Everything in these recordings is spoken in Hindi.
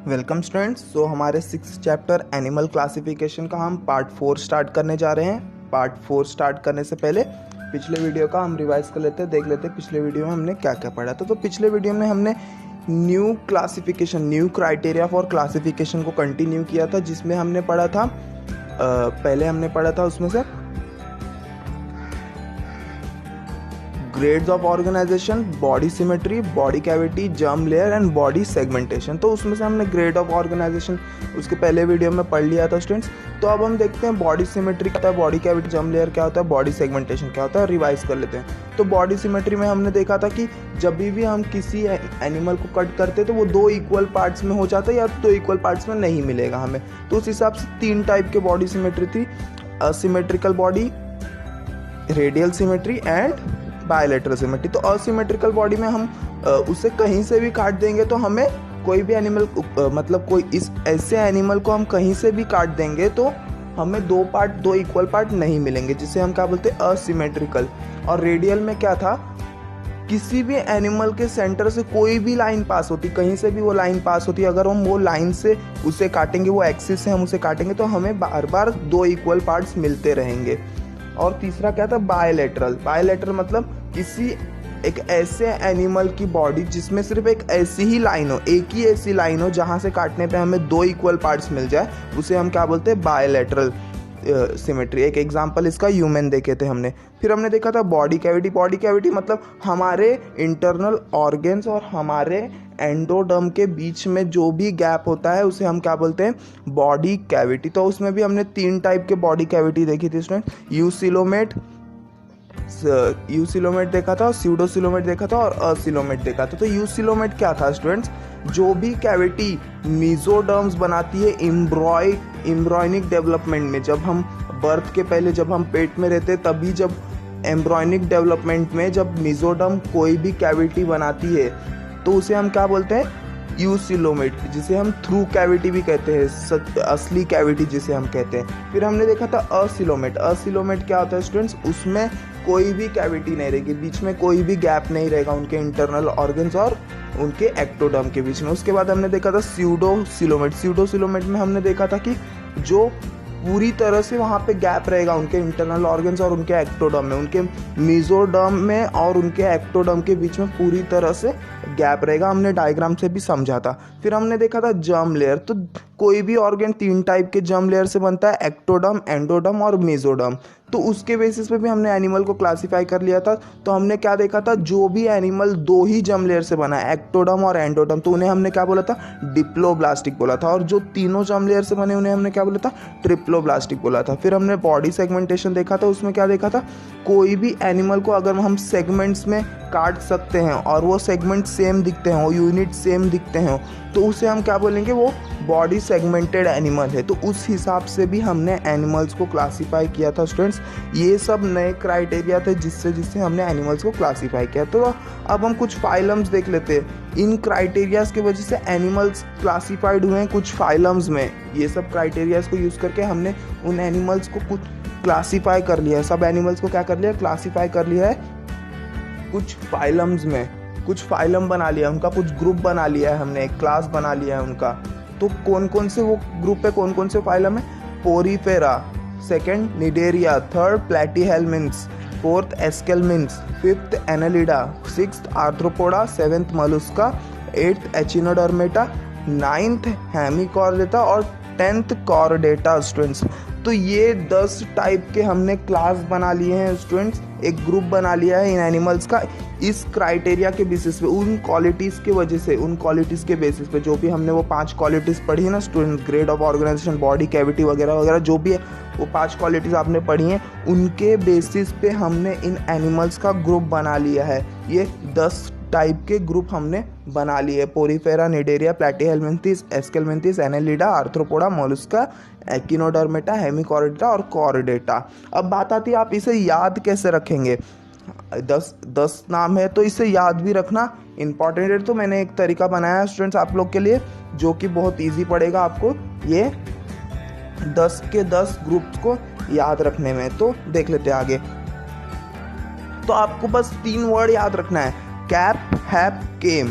Welcome students. सो हमारे 6th चैप्टर एनिमल क्लासिफिकेशन का हम पार्ट 4 स्टार्ट करने जा रहे हैं। पार्ट 4 स्टार्ट करने से पहले पिछले वीडियो का हम रिवाइज कर लेते हैं, देख लेते हैं पिछले वीडियो में हमने क्या क्या पढ़ा था। तो पिछले वीडियो में हमने new classification, new criteria for classification को कंटिन्यू किया था, जिसमें हमने पढ़ा था पहले हमने पढ़ा था उसमें से grades of organisation, body symmetry, body cavity, germ layer and body segmentation. तो उसमें से हमने ग्रेड ऑफ ऑर्गेनाइजेशन उसके पहले वीडियो में पढ़ लिया था स्टूडेंट्स। तो अब हम देखते हैं बॉडी सिमेट्री क्या होता है, बॉडी कैविटी, जर्म लेयर क्या होता है, बॉडी सेगमेंटेशन क्या होता है, रिवाइज कर लेते हैं। तो बॉडी सिमेट्री में हमने देखा था कि जब भी हम किसी एनिमल को कट करते तो वो 2 इक्वल पार्ट्स में हो जाता है या 2 इक्वल पार्ट्स में नहीं मिलेगा हमें। तो उस हिसाब से 3 टाइप के बॉडी सिमेट्री थी, asymmetrical body, radial symmetry and bilateral symmetry. तो असिमेट्रिकल बॉडी में हम उसे कहीं से भी काट देंगे तो हमें कोई भी एनिमल मतलब कोई इस ऐसे एनिमल को हम कहीं से भी काट देंगे तो हमें 2 इक्वल पार्ट नहीं मिलेंगे, जिसे हम क्या बोलते हैं, असिमेट्रिकल। और रेडियल में क्या था, किसी भी एनिमल के सेंटर से कोई भी लाइन पास होती, कहीं से भी वो लाइन पास होती, अगर हम वो लाइन से उसे काटेंगे, वो एक्सिस से हम उसे काटेंगे तो हमें बार बार 2 इक्वल पार्ट्स मिलते रहेंगे। और तीसरा क्या था, बायलैटरल। बायलैटरल मतलब किसी एक ऐसे एनिमल की बॉडी जिसमें सिर्फ एक ऐसी ही लाइन हो, एक ही ऐसी लाइन हो जहां से काटने पे हमें 2 इक्वल पार्ट्स मिल जाए, उसे हम क्या बोलते हैं, बायलैटरल सिमेट्री। एक एग्जांपल इसका ह्यूमन देखे थे हमने। फिर हमने देखा था बॉडी कैविटी। बॉडी कैविटी मतलब हमारे इंटरनल ऑर्गन्स और हमारे एंडोडर्म के बीच में जो भी गैप होता है उसे हम क्या बोलते हैं, बॉडी कैविटी। तो उसमें भी हमने 3 टाइप के बॉडी कैविटी देखी थी स्टूडेंट, यूसिलोमेट देखा था, स्यूडोसिलोमेट देखा था और असिलोमेट देखा था। तो यूसिलोमेट क्या था स्टूडेंट्स, जो भी कैविटी मीजोडर्म्स बनाती है एम्ब्रॉयनिक डेवलपमेंट में, जब हम बर्थ के पहले जब हम पेट में रहते तभी जब एम्ब्रॉयनिक डेवलपमेंट में जब मीजोडर्म कोई भी कैविटी बनाती है तो उसे हम क्या बोलते हैं, यूसिलोमेट, जिसे हम थ्रू कैविटी भी कहते हैं, असली कैविटी जिसे हम कहते हैं। फिर हमने देखा था असिलोमेट। असिलोमेट क्या होता है स्टूडेंट्स, उसमें कोई भी कैविटी नहीं रहेगी, बीच में कोई भी गैप नहीं रहेगा उनके इंटरनल ऑर्गन्स और उनके एक्टोडर्म के बीच में। उसके बाद हमने देखा था स्यूडोसिलोमेट। स्यूडोसिलोमेट में हमने देखा था कि जो पूरी तरह से वहाँ पे गैप रहेगा उनके इंटरनल ऑर्गन्स और उनके एक्टोडर्म में, उनके मीजोडर्म में और उनके एक्टोडर्म के बीच में पूरी तरह से गैप रहेगा, हमने डायग्राम से भी समझा था। फिर हमने देखा था जर्म लेयर। तो कोई भी ऑर्गन 3 टाइप के जर्म लेयर से बनता है, एक्टोडर्म, एंडोडर्म और मेसोडर्म। तो उसके बेसिस पे भी हमने एनिमल को क्लासीफाई कर लिया था। तो हमने क्या देखा था, जो भी एनिमल 2 ही जर्म लेयर से बना है, एक्टोडर्म और एंडोडर्म, तो उन्हें हमने क्या बोला था, डिप्लोब्लास्टिक बोला था। और जो तीनों जर्म लेयर से बने उन्हें हमने क्या बोला था, ट्रिप्लोब्लास्टिक बोला था। फिर हमने बॉडी सेगमेंटेशन देखा था। उसमें क्या देखा था, कोई भी एनिमल को अगर हम सेगमेंट्स में काट सकते हैं और वो सेगमेंट सेम दिखते हैं, वो यूनिट सेम दिखते हैं, तो उसे हम क्या बोलेंगे, वो बॉडी सेगमेंटेड एनिमल है। तो उस हिसाब से भी हमने एनिमल्स को क्लासीफाई किया था स्टूडेंट्स। ये सब नए क्राइटेरिया थे जिससे हमने एनिमल्स को क्लासीफाई किया। तो अब हम कुछ फाइलम्स देख लेते हैं। इन क्राइटेरियाज की वजह से एनिमल्स क्लासीफाइड हुए हैं कुछ फाइलम्स में। ये सब क्राइटेरियाज को यूज़ करके हमने उन एनिमल्स को कुछ क्लासीफाई कर लिया है, सब एनिमल्स को क्या कर लिया, क्लासीफाई कर लिया है कुछ फाइलम्स में, कुछ फाइलम बना लिया, उनका कुछ ग्रुप बना लिया है हमने, एक क्लास बना लिया है उनका। तो कौन कौन से वो ग्रुप है, कौन कौन से फाइलम है, porifera, second cnidaria, third platyhelminthes, fourth aschelminthes, fifth annelida, sixth arthropoda, seventh mollusca, eighth echinodermata, ninth hemichordata और 10th कॉर्डेटा स्टूडेंट्स। तो ये 10 टाइप के हमने क्लास बना लिए हैं स्टूडेंट्स, एक ग्रुप बना लिया है इन एनिमल्स का, इस क्राइटेरिया के बेसिस पे, उन क्वालिटीज़ के वजह से, उन क्वालिटीज़ के बेसिस पे, जो भी हमने वो 5 क्वालिटीज़ पढ़ी है ना student, grade of organisation, body cavity वगैरह वगैरह, जो भी है वो 5 क्वालिटीज़ आपने पढ़ी हैं, उनके बेसिस पे हमने इन एनिमल्स का ग्रुप बना लिया है। ये 10 टाइप के ग्रुप हमने बना लिए, porifera, cnidaria, platyhelminthes, aschelminthes, annelida, arthropoda, mollusca, echinodermata, hemichordata और कॉर्डेटा। अब बात आती है आप इसे याद कैसे रखेंगे। 10 नाम है तो इसे याद भी रखना इंपॉर्टेंट है। तो मैंने एक तरीका बनाया है स्टूडेंट्स आप लोग के लिए, जो कि बहुत ईजी पड़ेगा आपको ये 10 के 10 ग्रुप्स को याद रखने में। तो देख लेते हैं आगे। तो आपको बस 3 वर्ड याद रखना है, कैप, हैप, केम।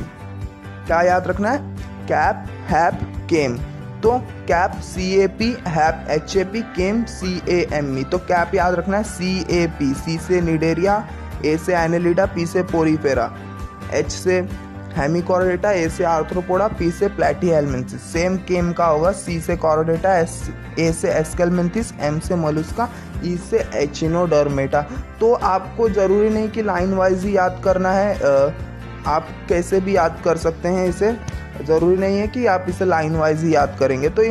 क्या याद रखना है, कैप, हैप, केम। तो कैप CAP, हैप HAP, केम CAME। तो कैप याद रखना है CAP, C से निडेरिया, A से एनेलिडा, P से पोरीफेरा, H से हेमिकोरोडेटा, A से आर्थ्रोपोडा, P से प्लेटीहेलमिन्थिस। सेम केम का होगा C से कोरोडेटा, A से एस्केलमिन्थिस, M से मोलुस्का, E से एचिनोडर्मेटा। तो आपको ज़रूरी नहीं कि लाइन वाइज ही याद करना है, आप कैसे भी याद कर सकते हैं इसे, ज़रूरी नहीं है कि आप इसे लाइन वाइज ही याद करेंगे। तो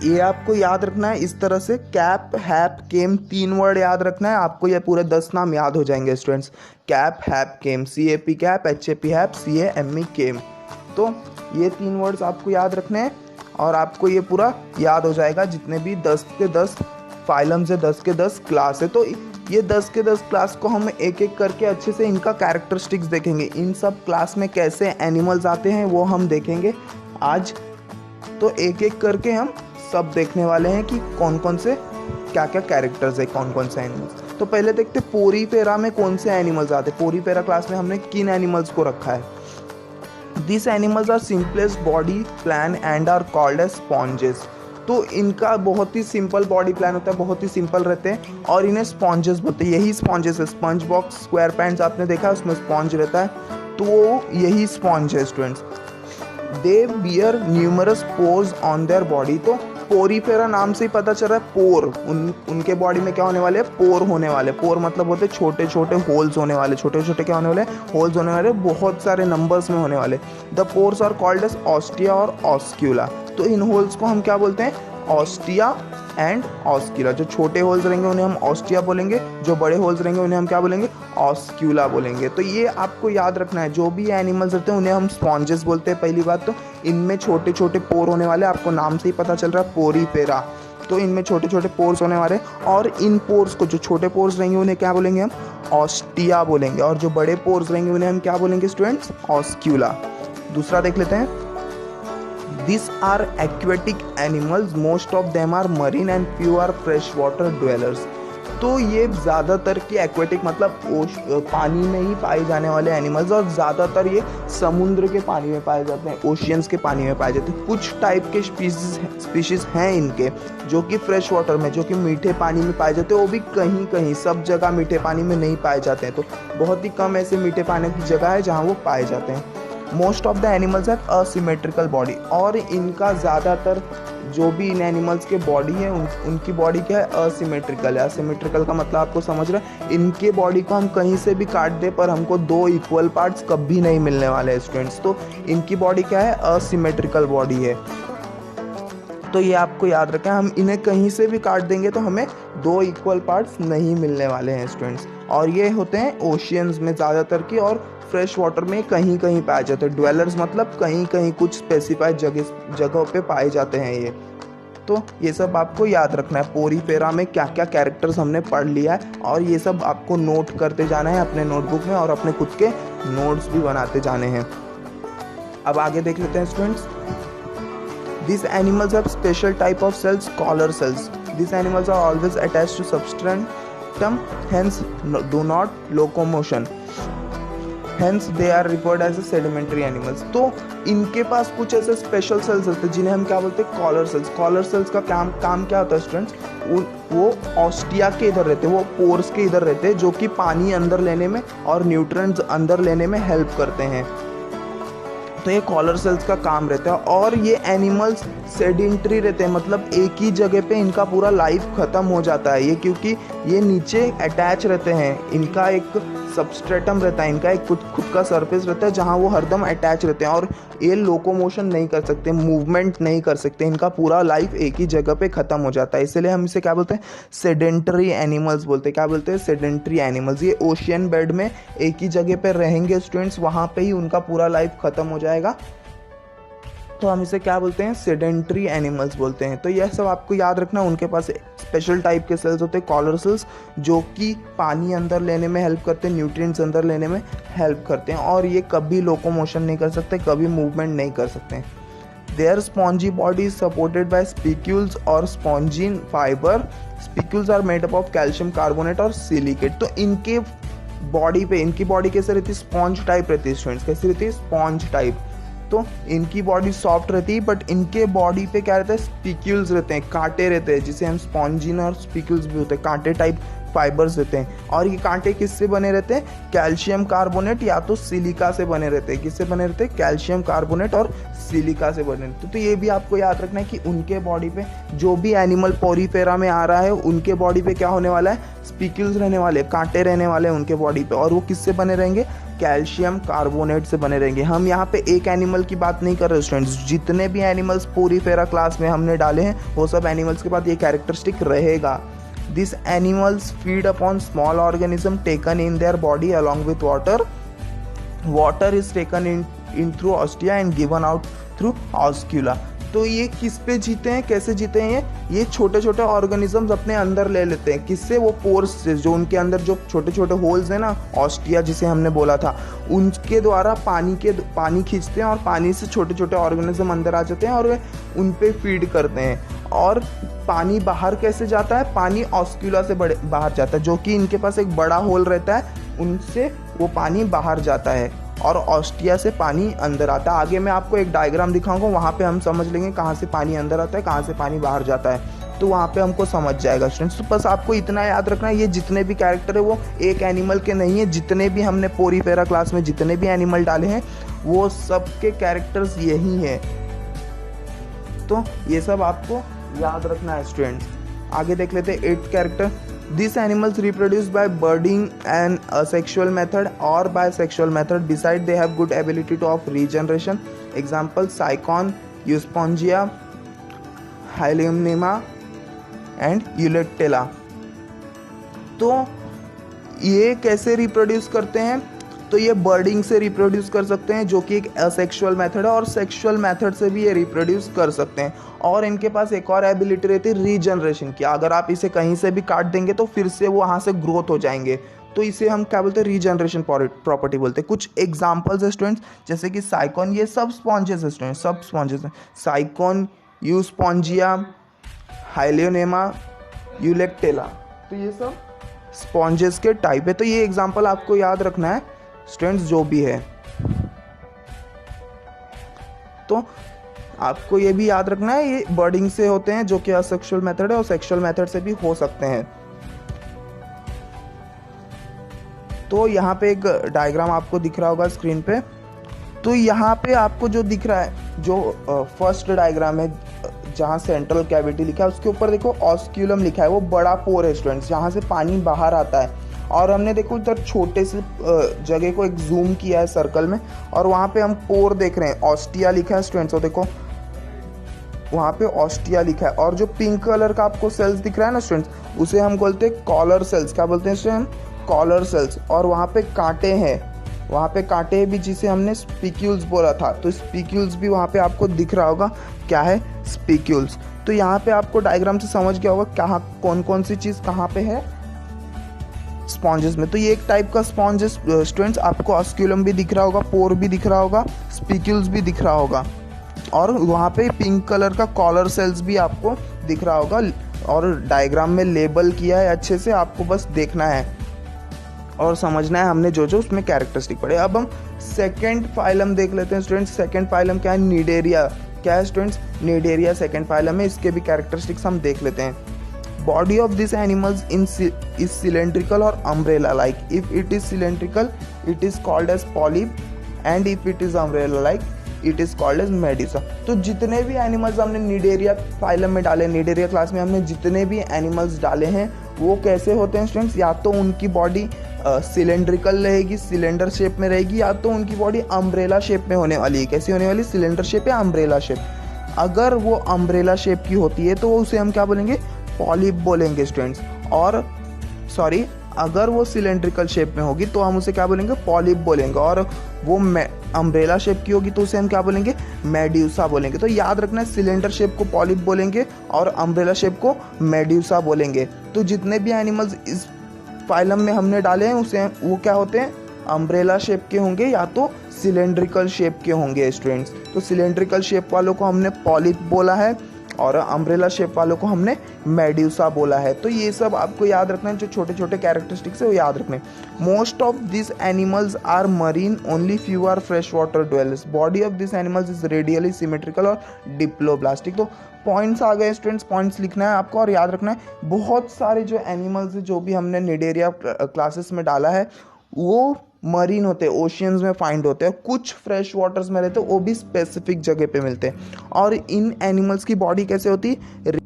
ये आपको याद रखना है इस तरह से, कैप, हैप, केम, 3 वर्ड याद रखना है आपको, ये पूरे 10 नाम याद हो जाएंगे स्टूडेंट्स। कैप, हैप, केम, CAP कैप, HAP हैप, CAME केम। तो ये 3 वर्ड्स आपको याद रखने हैं और आपको ये पूरा याद हो जाएगा, जितने भी 10 के 10 फाइलम्स है, 10 के 10 क्लास है। तो ये 10 के 10 क्लास को हम एक एक करके अच्छे से इनका कैरेक्टरिस्टिक्स देखेंगे, इन सब क्लास में कैसे एनिमल्स आते हैं वो हम देखेंगे आज। तो एक एक करके हम सब देखने वाले हैं कि कौन कौन से क्या क्या कैरेक्टर्स है, कौन कौन से एनिमल्स। तो पहले देखते पोरीफेरा में कौन से एनिमल्स आते हैं। पोरीफेरा क्लास में हमने किन एनिमल्स को रखा है। This animals are simplest body plan and are called as sponges. तो इनका बहुत ही सिंपल बॉडी प्लान होता है, बहुत ही सिंपल रहते हैं और इन्हें स्पॉन्जेस बोलते हैं। यही स्पॉन्जेस है, स्पंज बॉक्स स्क्वायर पैंट्स आपने देखा, उसमें स्पॉन्ज रहता है, तो वो यही स्पॉन्ज है students. They beer numerous pores on their body. तो पोरीफेरा नाम से ही पता चल रहा है पोर, उनके बॉडी में क्या होने वाले हैं, पोर होने वाले। पोर मतलब होते छोटे छोटे होल्स होने वाले, छोटे छोटे क्या होने वाले, होल्स होने वाले, बहुत सारे नंबर्स में होने वाले। The pores are called as ostia और ऑस्क्यूला। तो इन होल्स को हम क्या बोलते हैं, ऑस्टिया एंड ऑस्क्यूला। जो छोटे होल्स रहेंगे उन्हें हम ऑस्टिया बोलेंगे, जो बड़े होल्स रहेंगे उन्हें हम क्या बोलेंगे, ऑस्क्यूला बोलेंगे। तो ये आपको याद रखना है, जो भी एनिमल्स रहते हैं उन्हें हम स्पॉन्जेस बोलते हैं। पहली बात तो इनमें छोटे छोटे पोर होने वाले, आपको नाम से ही पता चल रहा है पोरीफेरा, तो इनमें छोटे छोटे पोर्स होने वाले, और इन पोर्स को, जो छोटे पोर्स रहेंगे उन्हें क्या बोलेंगे हम, ऑस्टिया बोलेंगे, और जो बड़े पोर्स रहेंगे उन्हें हम क्या बोलेंगे स्टूडेंट्स, ऑस्क्यूला। दूसरा देख लेते हैं। These are aquatic animals, most of them are marine and few are freshwater dwellers। तो ये ज़्यादातर के एक्वेटिक मतलब पानी में ही पाए जाने वाले एनिमल्स, और ज़्यादातर ये समुद्र के पानी में पाए जाते हैं, ओशियंस के पानी में पाए जाते हैं। कुछ टाइप के स्पीशीज़ हैं इनके जो कि फ्रेश वाटर में, जो कि मीठे पानी में पाए जाते हैं, वो भी कहीं कहीं, सब जगह मीठे पानी में नहीं पाए जाते हैं। तो बहुत ही कम ऐसे मीठे पानी की जगह है जहाँ वो पाए जाते हैं। Most of the animals have asymmetrical body, और इनका ज़्यादातर जो भी इन एनिमल्स के बॉडी है उनकी बॉडी क्या है, असिमेट्रिकल है। असिमेट्रिकल का मतलब आपको समझ रहे हैं, इनके बॉडी को हम कहीं से भी काट दे पर हमको 2 इक्वल पार्ट्स कभी नहीं मिलने वाले हैं स्टूडेंट्स। तो इनकी बॉडी क्या है, असिमेट्रिकल बॉडी है। तो ये आपको याद रखें, हम इन्हें कहीं से भी काट देंगे तो हमें 2 इक्वल पार्ट्स नहीं मिलने वाले हैं स्टूडेंट्स। और ये होते हैं ओशियंस में ज़्यादातर की, और फ्रेश वाटर में कहीं कहीं पाए जाते हैं। ड्वेलर्स मतलब कहीं कहीं कुछ स्पेसिफाइड जगहों पे पाए जाते हैं ये। तो ये सब आपको याद रखना है। पोरीफेरा में क्या क्या कैरेक्टर्स हमने पढ़ लिया है, और ये सब आपको नोट करते जाना है अपने नोटबुक में, और अपने खुद के नोट्स भी बनाते जाने हैं। अब आगे देख लेते हैं students. These animals have special type of cells, collar cells. These animals are always attached to substratum, hence do not locomotion. Hence they are referred as a sedimentary animals. तो इनके पास कुछ ऐसे स्पेशल सेल्स होते हैं जिन्हें हम क्या बोलते हैं, कॉलर सेल्स। कॉलर सेल्स का काम क्या होता है स्टूडेंट्स, वो ऑस्टिया के इधर रहते हैं, वो पोर्स के इधर रहते हैं, जो कि पानी अंदर लेने में और न्यूट्रिएंट्स अंदर लेने में हेल्प करते हैं। तो ये कॉलर सेल्स का काम रहता है। और ये एनिमल्स सेडेंटरी रहते हैं, मतलब एक ही जगह पे इनका पूरा लाइफ ख़त्म हो जाता है ये, क्योंकि ये नीचे अटैच रहते हैं। इनका एक सबस्ट्रेटम रहता है, इनका एक खुद का सरफेस रहता है जहाँ वो हरदम अटैच रहते हैं, और ये लोकोमोशन नहीं कर सकते, मूवमेंट नहीं कर सकते, इनका पूरा लाइफ एक ही जगह पे ख़त्म हो जाता है। इसलिए हम इसे क्या बोलते हैं, सेडेंटरी एनिमल्स बोलते हैं। क्या बोलते हैं, सेडेंटरी एनिमल्स। ये ओशियन बेड में एक ही जगह पे रहेंगे स्टूडेंट्स, वहाँ पे ही उनका पूरा लाइफ ख़त्म हो जाएगा, तो हम इसे क्या बोलते हैं, सेडेंटरी एनिमल्स बोलते हैं। तो यह सब आपको याद रखना। उनके पास स्पेशल टाइप के सेल्स होते हैं, कॉलर सेल्स, जो कि पानी अंदर लेने में हेल्प करते हैं, न्यूट्रिएंट्स अंदर लेने में हेल्प करते हैं, और ये कभी लोकोमोशन नहीं कर सकते, कभी मूवमेंट नहीं कर सकते। Their spongy body is supported by spicules और spongin fibre. Spicules are made up of calcium carbonate और सिलिकेट। तो इनके बॉडी पे, इनकी बॉडी कैसे रहती है, स्पॉन्ज टाइप रहती है स्टूडेंट्स। कैसी रहती है, स्पॉन्ज टाइप। तो इनकी बॉडी सॉफ्ट रहती है, बट इनके बॉडी पे क्या रहता है, स्पिक्यूल्स रहते हैं, कांटे रहते हैं, जिसे हम स्पॉन्जिन और स्पिक्यूल्स भी होते हैं, कांटे टाइप फाइबर्स रहते हैं। और ये कांटे किससे बने रहते हैं, कैल्शियम कार्बोनेट या तो सिलिका से बने रहते हैं। किससे बने रहते हैं, कैल्शियम कार्बोनेट और सिलिका से बने रहते हैं। तो ये भी आपको याद रखना है कि उनके बॉडी पे जो भी एनिमल पोरीफेरा में आ रहा है, उनके बॉडी पे क्या होने वाला है, स्पिक्यूल्स रहने वाले, कांटे रहने वाले हैं उनके बॉडी पे, और वो किससे बने रहेंगे, कैल्शियम कार्बोनेट से बने रहेंगे। हम यहाँ पे एक एनिमल की बात नहीं कर रहे स्टूडेंट्स, जितने भी एनिमल्स पोरीफेरा क्लास में हमने डाले हैं वो सब एनिमल्स के बाद ये कैरेक्टरिस्टिक रहेगा। These animals feed upon small organism taken in their body along with water. Water is taken in through ostia and given out through oscula. तो ये किस पे जीते हैं, कैसे जीते हैं, ये छोटे छोटे ऑर्गेनिजम्स अपने अंदर ले लेते हैं। किससे, वो पोर्स से, जो उनके अंदर जो छोटे छोटे होल्स हैं ना, ऑस्टिया जिसे हमने बोला था, उनके द्वारा पानी खींचते हैं और पानी से छोटे छोटे ऑर्गेनिज्म अंदर आ जाते हैं और वे उन पे फीड करते हैं। और पानी बाहर कैसे जाता है, पानी ऑस्क्यूला से बाहर जाता है, जो कि इनके पास एक बड़ा होल रहता है, उनसे वो पानी बाहर जाता है और ऑस्टिया से पानी अंदर आता है। आगे मैं आपको एक डायग्राम दिखाऊंगा, वहाँ पे हम समझ लेंगे कहाँ से पानी अंदर आता है, कहाँ से पानी बाहर जाता है, तो वहाँ पे हमको समझ जाएगा स्टूडेंट्स। तो बस आपको इतना याद रखना है, ये जितने भी कैरेक्टर है वो एक एनिमल के नहीं है, जितने भी हमने पोरीफेरा क्लास में जितने भी एनिमल डाले हैं वो सब के कैरेक्टर्स यही हैं। तो ये सब आपको याद रखना है स्टूडेंट्स। आगे देख लेते हैं 8th character. These animals reproduce by budding and asexual method or by sexual method. Besides, they have good ability to of regeneration. Example: Sycon, Euspongia, Hyliumnema and Eulectella. तो ये कैसे रिप्रोड्यूस करते हैं, तो ये बर्डिंग से रिप्रोड्यूस कर सकते हैं, जो कि एक असेक्सुअल मेथड है, और सेक्सुअल मेथड से भी ये रिप्रोड्यूस कर सकते हैं। और इनके पास एक और एबिलिटी रहती है रीजनरेशन की, अगर आप इसे कहीं से भी काट देंगे तो फिर से वो वहाँ से ग्रोथ हो जाएंगे, तो इसे हम क्या बोलते हैं, रीजनरेशन प्रॉपर्टी बोलते हैं। कुछ एग्जांपल्स है स्टूडेंट्स, जैसे कि साइकॉन, ये सब स्पॉन्जेस है स्टूडेंट्स, सब स्पॉन्जेस हैं। साइकॉन, यूस्पॉन्जिया, हाइलियोनेमा, यूलेक्टेला, तो ये सब स्पॉन्जेस के टाइप है। तो ये एग्जांपल आपको याद रखना है स्टूडेंट्स, जो भी है। तो आपको ये भी याद रखना है, ये बर्डिंग से होते हैं, जो कि असेक्सुअल मेथड है, और सेक्सुअल मेथड से भी हो सकते हैं। तो यहाँ पे एक डायग्राम आपको दिख रहा होगा स्क्रीन पे। तो यहाँ पे आपको जो दिख रहा है, जो फर्स्ट डायग्राम है, जहाँ सेंट्रल कैविटी लिखा है, उसके ऊपर देखो ऑस्क्यूलम लिखा है, वो बड़ा पोर है स्टूडेंट्स, जहाँ से पानी बाहर आता है। और हमने देखो इधर छोटे से जगह को एक जूम किया है सर्कल में, और वहाँ पे हम पोर देख रहे हैं, ऑस्टिया लिखा है स्टूडेंट्स। तो देखो वहाँ पे ऑस्टिया लिखा है, और जो पिंक कलर का आपको सेल्स दिख रहा है ना स्टूडेंट्स, उसे हम बोलते हैं कॉलर सेल्स। क्या बोलते हैं स्टूडेंट, कॉलर सेल्स। और वहाँ पे कांटे हैं, वहाँ पे कांटे भी, जिसे हमने स्पिक्यूल्स बोला था, तो स्पिक्यूल्स भी वहाँ पे आपको दिख रहा होगा, क्या है, स्पिक्यूल्स। तो यहाँ पे आपको डायग्राम से समझ गया होगा कहाँ कौन कौन सी चीज़ कहाँ पे है स्पॉन्जेस में। तो ये एक टाइप का स्पॉन्जेस स्टूडेंट्स, आपको ऑस्क्यूलम भी दिख रहा होगा, पोर भी दिख रहा होगा, स्पिक्यूल्स भी दिख रहा होगा, और वहाँ पे पिंक कलर का कॉलर सेल्स भी आपको दिख रहा होगा। और डायग्राम में लेबल किया है अच्छे से, आपको बस देखना है और समझना है हमने जो जो उसमें कैरेक्टरिस्टिक पढ़े। अब हम सेकेंड फाइलम देख लेते हैं स्टूडेंट्स। सेकेंड फाइलम क्या है, निडेरिया। क्या है स्टूडेंट्स, निडेरिया सेकेंड फाइलम है। इसके भी कैरेक्टरिस्टिक्स हम देख लेते हैं। Body of these animals is cylindrical or umbrella-like. If it is cylindrical, it is called as polyp, and if it is umbrella-like, it is called as medusa. तो जितने भी एनिमल्स हमने निडेरिया फाइलम में डाले, निडेरिया क्लास में हमने जितने भी एनिमल्स डाले हैं, वो कैसे होते हैं स्टूडेंट्स, या तो उनकी बॉडी सिलेंड्रिकल रहेगी, सिलेंडर शेप में रहेगी, या तो उनकी बॉडी अम्ब्रेला शेप में होने वाली है। कैसी होने वाली, सिलेंडर शेप या अम्ब्रेला शेप। अगर वो अम्ब्रेला शेप की होती है तो उसे हम क्या बोलेंगे, पॉलिप बोलेंगे स्टूडेंट्स। और सॉरी, अगर वो सिलेंड्रिकल शेप में होगी तो हम उसे क्या बोलेंगे, पॉलिप बोलेंगे। और वो अम्ब्रेला शेप की होगी तो उसे हम क्या बोलेंगे, मेड्यूसा बोलेंगे। तो याद रखना है, सिलेंडर शेप को पॉलिप बोलेंगे और अम्ब्रेला शेप को मेड्यूसा बोलेंगे। तो जितने भी एनिमल्स इस फाइलम में हमने डाले हैं उसे वो क्या होते हैं, अम्ब्रेला शेप के होंगे या तो सिलेंड्रिकल शेप के होंगे स्टूडेंट्स। तो सिलेंड्रिकल शेप वालों को हमने पॉलिप बोला है, और अम्ब्रेला शेप वालों को हमने मेड्यूसा बोला है। तो ये सब आपको याद रखना है, जो छोटे छोटे कैरेक्टरिस्टिक्स है वो याद रखने। Most of this animals are marine, only few are fresh water dwellers, body of this animals is radially symmetrical और डिप्लोब्लास्टिक। तो पॉइंट्स आ गए स्टूडेंट्स, पॉइंट्स लिखना है आपको और याद रखना है। बहुत सारे जो एनिमल्स जो भी हमने निडेरिया क्लासेस में डाला है वो मरीन होते हैं, ओशियंस में फाइंड होते हैं, कुछ फ्रेश वाटर्स में रहते हैं, वो भी स्पेसिफिक जगह पे मिलते हैं। और इन एनिमल्स की बॉडी कैसे होती है,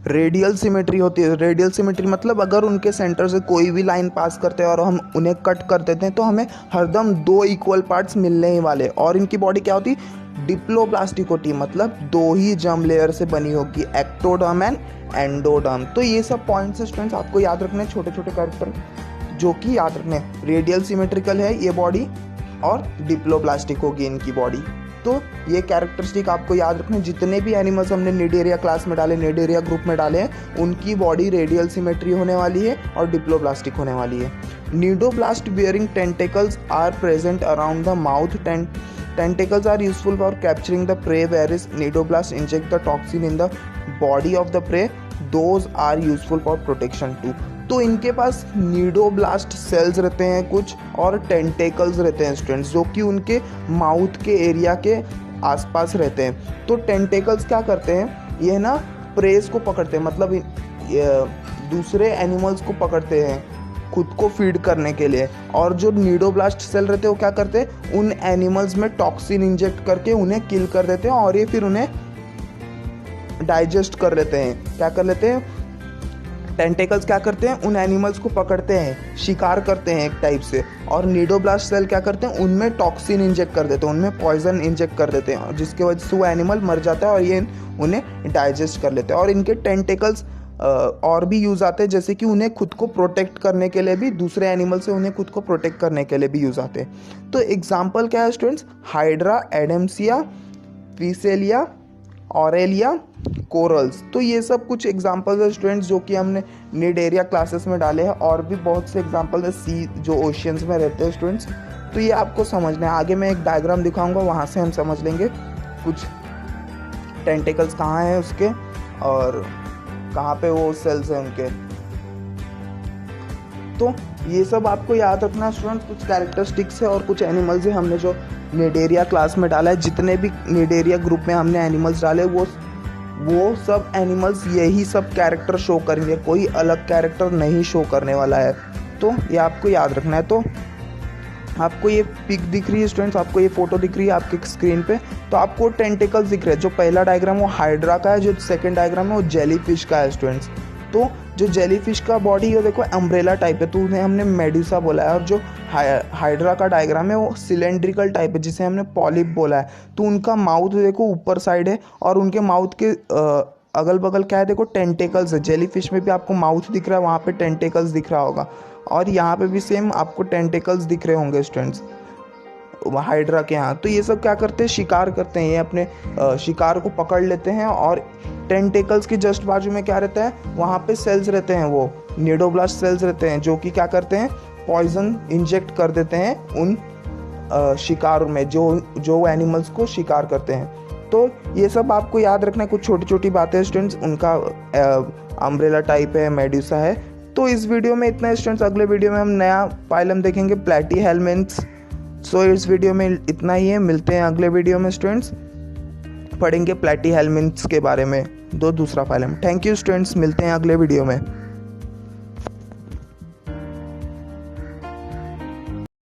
रेडियल सिमेट्री होती है। रेडियल सिमेट्री मतलब अगर उनके सेंटर से कोई भी लाइन पास करते हैं और हम उन्हें कट कर देते हैं तो हमें हरदम 2 इक्वल पार्ट्स मिलने ही वाले। और इनकी बॉडी क्या होती है, डिप्लोब्लास्टिक होती है, मतलब 2 ही जर्म लेयर से बनी होगी, एक्टोडर्म एंड एंडोडर्म। तो ये सब पॉइंट्स स्टूडेंट्स आपको याद रखने, छोटे छोटे कैरेक्टर जो कि याद रखने। रेडियल सिमेट्रिकल है ये बॉडी और डिप्लोब्लास्टिक होगी इनकी बॉडी। तो ये कैरेक्टरिस्टिक आपको याद रखने। जितने भी एनिमल्स हमने निडेरिया क्लास में डाले, निडेरिया ग्रुप में डाले हैं, उनकी बॉडी रेडियल सिमेट्री होने वाली है और डिप्लोब्लास्टिक होने वाली है। Cnidoblast bearing tentacles are present around the mouth. Tentacles are useful for capturing the prey, whereas nidoblast inject the toxin in the body of the prey. Those are useful for protection too. तो इनके पास निडोब्लास्ट सेल्स रहते हैं कुछ और टेंटेकल्स रहते हैं स्टूडेंट्स, जो कि उनके माउथ के एरिया के आसपास रहते हैं। तो टेंटेकल्स क्या करते हैं, ये ना प्रेस को पकड़ते हैं, मतलब दूसरे एनिमल्स को पकड़ते हैं खुद को फीड करने के लिए। और जो निडोब्लास्ट सेल रहते हैं वो क्या करते हैं, उन एनिमल्स में टॉक्सिन इंजेक्ट करके उन्हें किल कर देते हैं और ये फिर उन्हें डाइजेस्ट कर लेते हैं। क्या कर लेते हैं, टेंटेकल्स क्या करते हैं, उन एनिमल्स को पकड़ते हैं, शिकार करते हैं एक टाइप से। और निडोब्लास्ट सेल क्या करते हैं, उनमें टॉक्सिन इंजेक्ट कर देते हैं, उनमें पॉइजन इंजेक्ट कर देते हैं, जिसके वजह से वो एनिमल मर जाता है और ये उन्हें डाइजेस्ट कर लेते हैं। और इनके टेंटेकल्स और भी यूज़ आते हैं, जैसे कि उन्हें खुद को प्रोटेक्ट करने के लिए भी, दूसरे एनिमल से उन्हें खुद को प्रोटेक्ट करने के लिए भी यूज़ आते हैं। तो एग्जाम्पल क्या है students, hydra, adamsia, physalia, aurelia, corals. तो ये सब कुछ एग्जाम्पल्स है स्टूडेंट्स जो कि हमने निडेरिया क्लासेस में डाले हैं। और भी बहुत से एग्जाम्पल है सी जो ओशियंस में रहते हैं स्टूडेंट्स। तो ये आपको समझना है। आगे मैं एक डायग्राम दिखाऊंगा, वहाँ से हम समझ लेंगे कुछ टेंटेकल्स कहाँ हैं उसके और कहाँ पे वो सेल्स हैं उनके। तो ये सब आपको याद रखना स्टूडेंट्स, कुछ कैरेक्टरिस्टिक्स है और कुछ एनिमल्स है हमने जो निडेरिया क्लास में डाला है। जितने भी निडेरिया ग्रुप में हमने एनिमल्स डाले वो सब एनिमल्स यही सब कैरेक्टर शो करेंगे, कोई अलग कैरेक्टर नहीं शो करने वाला है। तो ये आपको याद रखना है। तो आपको ये पिक दिख रही है स्टूडेंट्स, आपको ये फोटो दिख रही है आपके स्क्रीन पे। तो आपको टेंटिकल्स दिख रहे हैं। जो पहला डायग्राम वो हाइड्रा का है, जो सेकंड डायग्राम है वो जेलीफिश का है स्टूडेंट्स। तो जो जेलीफिश का बॉडी है देखो अम्ब्रेला टाइप है, तो उन्हें हमने मेडुसा बोला है। और जो हाइड्रा का डायग्राम है वो सिलेंड्रिकल टाइप है, जिसे हमने पॉलिप बोला है। तो उनका माउथ देखो ऊपर साइड है और उनके माउथ के अगल बगल क्या है देखो, टेंटेकल्स है। जेलीफिश में भी आपको माउथ दिख रहा है, वहाँ पे टेंटेकल्स दिख रहा होगा। और यहाँ पे भी सेम आपको टेंटेकल्स दिख रहे होंगे स्टूडेंट्स हाइड्रा के यहाँ। तो ये सब क्या करते हैं, शिकार करते हैं, ये अपने शिकार को पकड़ लेते हैं। और टेंटेकल्स के जस्ट बाजू में क्या रहता है, वहाँ पे सेल्स रहते हैं, वो निडोब्लास्ट सेल्स रहते हैं, जो कि क्या करते हैं, पॉइजन इंजेक्ट कर देते हैं उन शिकार में जो एनिमल्स को शिकार करते हैं। तो ये सब आपको याद रखना है, कुछ छोटी छोटी बातें स्टूडेंट्स। उनका अम्ब्रेला टाइप है, मेडुसा है। तो इस वीडियो में इतना स्टूडेंट्स, अगले वीडियो में हम नया फाइलम देखेंगे, प्लैटीहेल्मिन्थ्स। सो इस वीडियो में इतना ही है, मिलते हैं अगले वीडियो में स्टूडेंट्स, पढ़ेंगे प्लैटीहेल्मिन्थ्स के बारे में, दूसरा फाइलम। थैंक यू स्टूडेंट्स, मिलते हैं अगले वीडियो में।